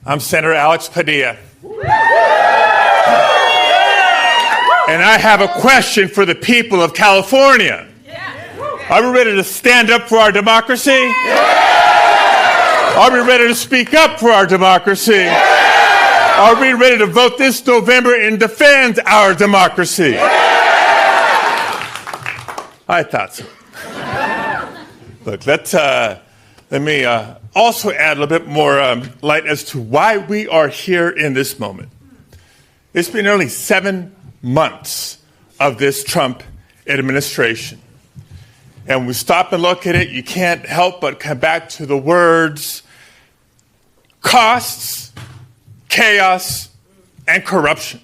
I'm Senator Alex Padilla. And I have a question for the people of California. Are we ready to stand up for our democracy? Are we ready to speak up for our democracy? Are we ready to vote this November and defend our democracy? I thought so. Look, let me also add a little bit more light as to why we are here in this moment. It's been nearly 7 months of this Trump administration. And when we stop and look at it, you can't help but come back to the words costs, chaos, and corruption.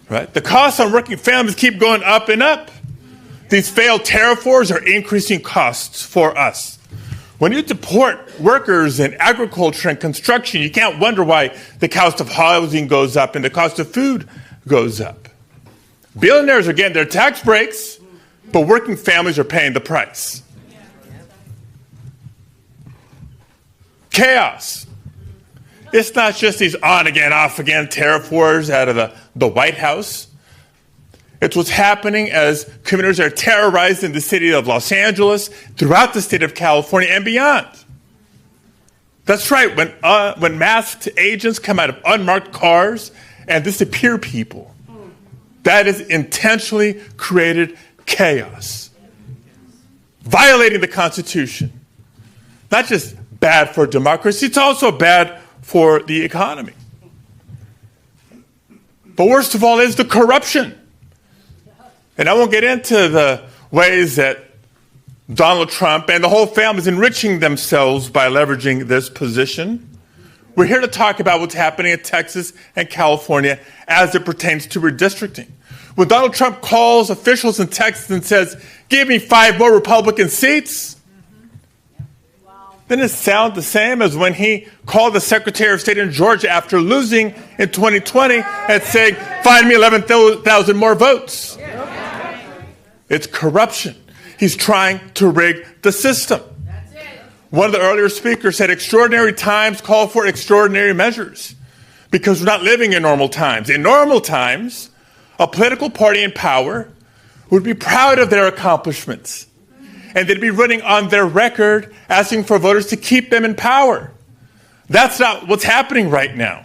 Right? The costs on working families keep going up and up. These failed tariff wars are increasing costs for us. When you deport workers in agriculture and construction, you can't wonder why the cost of housing goes up and the cost of food goes up. Billionaires are getting their tax breaks, but working families are paying the price. Chaos. It's not just these on-again, off-again tariff wars out of the White House. It's what's happening as communities are terrorized in the city of Los Angeles, throughout the state of California, and beyond. That's right, when masked agents come out of unmarked cars and disappear people, that is intentionally created chaos, violating the Constitution. Not just bad for democracy, it's also bad for the economy. But worst of all is the corruption. And I won't get into the ways that Donald Trump and the whole family is enriching themselves by leveraging this position. We're here to talk about what's happening in Texas and California as it pertains to redistricting. When Donald Trump calls officials in Texas and says, give me 5 more Republican seats, didn't it sound the same as when he called the Secretary of State in Georgia after losing in 2020 and saying, find me 11,000 more votes? It's corruption. He's trying to rig the system. One of the earlier speakers said extraordinary times call for extraordinary measures because we're not living in normal times. In normal times, a political party in power would be proud of their accomplishments, and they'd be running on their record asking for voters to keep them in power. That's not what's happening right now.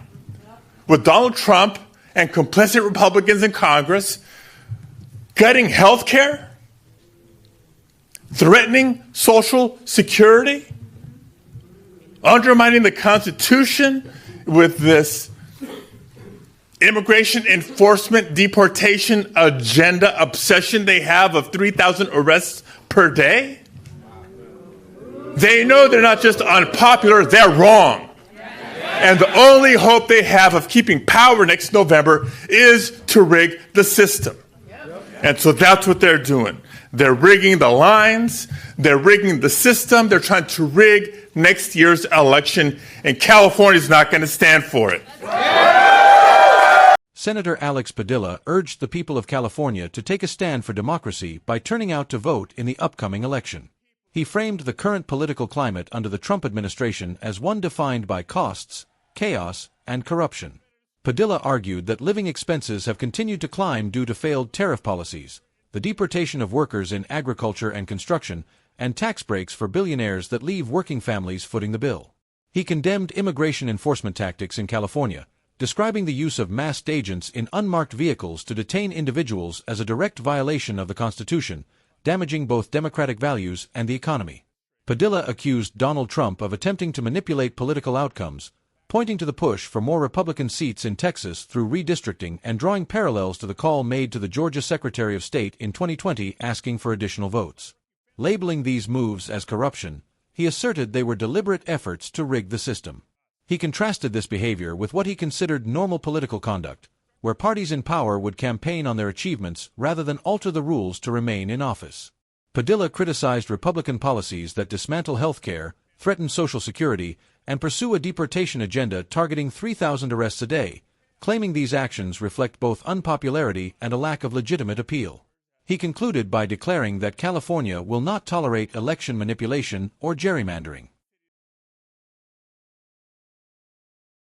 With Donald Trump and complicit Republicans in Congress gutting health care, threatening Social Security, undermining the Constitution with this immigration enforcement deportation agenda obsession they have of 3,000 arrests per day. They know they're not just unpopular, they're wrong. And the only hope they have of keeping power next November is to rig the system. And so that's what they're doing. They're rigging the lines, they're rigging the system, they're trying to rig next year's election, and California's not going to stand for it. Senator Alex Padilla urged the people of California to take a stand for democracy by turning out to vote in the upcoming election. He framed the current political climate under the Trump administration as one defined by costs, chaos, and corruption. Padilla argued that living expenses have continued to climb due to failed tariff policies, the deportation of workers in agriculture and construction, and tax breaks for billionaires that leave working families footing the bill. He condemned immigration enforcement tactics in California, describing the use of masked agents in unmarked vehicles to detain individuals as a direct violation of the Constitution, damaging both democratic values and the economy. Padilla accused Donald Trump of attempting to manipulate political outcomes, pointing to the push for more Republican seats in Texas through redistricting and drawing parallels to the call made to the Georgia Secretary of State in 2020 asking for additional votes. Labeling these moves as corruption, he asserted they were deliberate efforts to rig the system. He contrasted this behavior with what he considered normal political conduct, where parties in power would campaign on their achievements rather than alter the rules to remain in office. Padilla criticized Republican policies that dismantle health care, threaten Social Security, and pursue a deportation agenda targeting 3,000 arrests a day, claiming these actions reflect both unpopularity and a lack of legitimate appeal. He concluded by declaring that California will not tolerate election manipulation or gerrymandering.